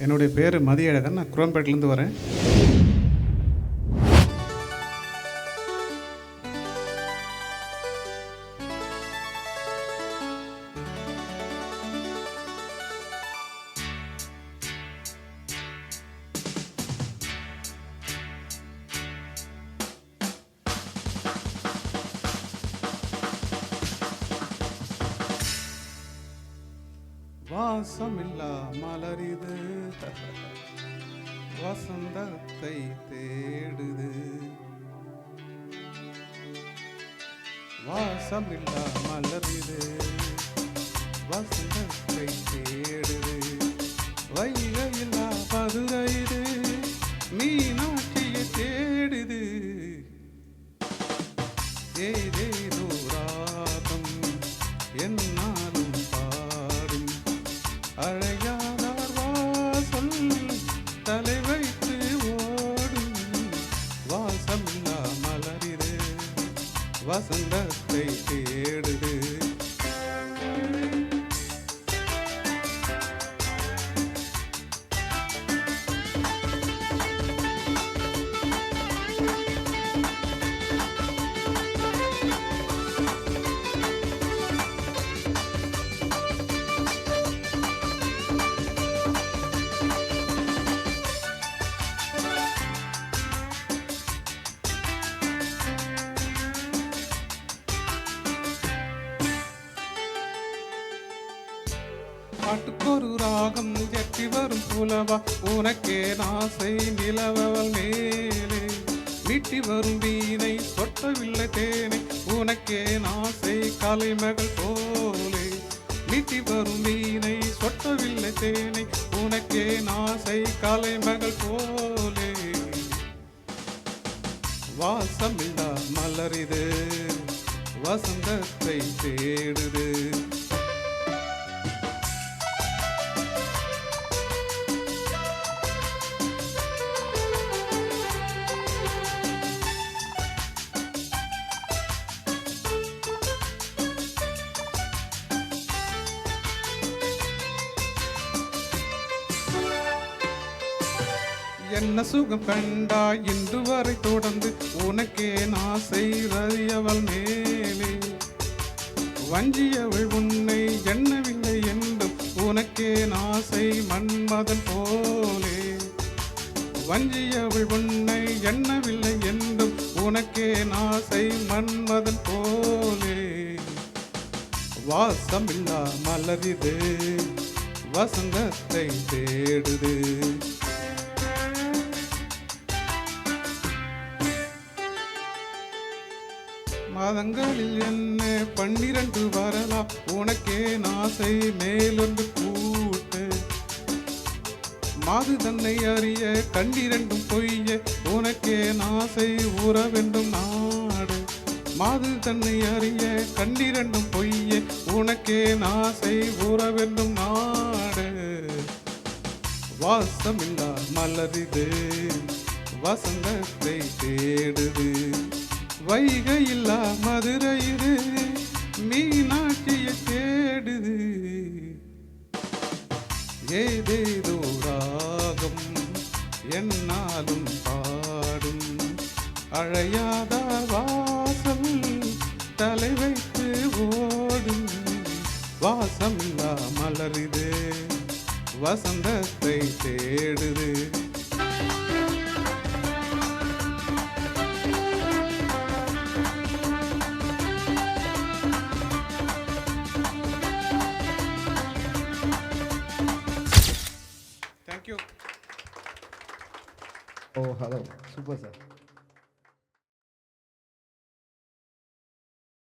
என்னுடைய பேர் மதியழகன். நான் குரோம்பேட்டிலேருந்து வரேன். வாசமில்லா மலரிது வசந்தத்தை தேடுது. வாசமில்லா மலரிது வசந்தத்தை தேடுது. வைகையில்லா மதுரைது மீனாட்சியை தேடுது. ஏதேதோ ராகம் என்னாலும் பாடும். அழையாதார் வாசல் தலை வைத்து ஓடும். வாசமில்லா மலரிது வசந்தத்தை தேடுது. பாட்டுக்கொரு ராகம் எட்டி வரும் புலவா உனக்கே நாசை நிலவவள் மேலே. மீட்டி வரும் வீணை சொட்டவில்லை தேனை உனக்கே நாசை கலைமகள் போலே. மீட்டி வரும் வீணை சொட்டவில்லை தேனை உனக்கே நாசை கலைமகள் போலே. வாசமில்லா மலரிது வசந்தத்தை தேடுது. என்ன சுகம் கண்டாய் இன்று வரை தொடர்ந்து உனக்கே நாசை ரதியவள் மேலே. வஞ்சியவள் உன்னை எண்ணவில்லை என்றும் உனக்கே நாசை மன்மதன் போலே. வஞ்சியவள் உன்னை எண்ணவில்லை என்றும் உனக்கே நாசை மன்மதன் போலே. வாசமில்லா மலரிது வசந்தத்தை தேடுது. மாதங்களில் என்ன 12 வரலாம் உனக்கே நாசை மேலொன்று கூட்டு. மாது தன்னை அறிய கண்டிரண்டும் பொய்ய உனக்கே நாசை உறவென்றும் நாடு. மாது தன்னை அறிய கண்டிரண்டும் பொய்ய உனக்கே நாசை உறவென்றும் நாடு. வாசமில்லா மலரிது வசந்தத்தை தேடுது. வைகையில்லா மதுரையிது மீனாட்சியை தேடுது. ஏதேதோ ராகம் என்னாலும் பாடும். அழையாதார் வாசல் தலை வைத்து ஓடும். வாசமில்லா மலரிது வசந்தத்தை தேடுது. Thank you. Oh, hello. Super, sir.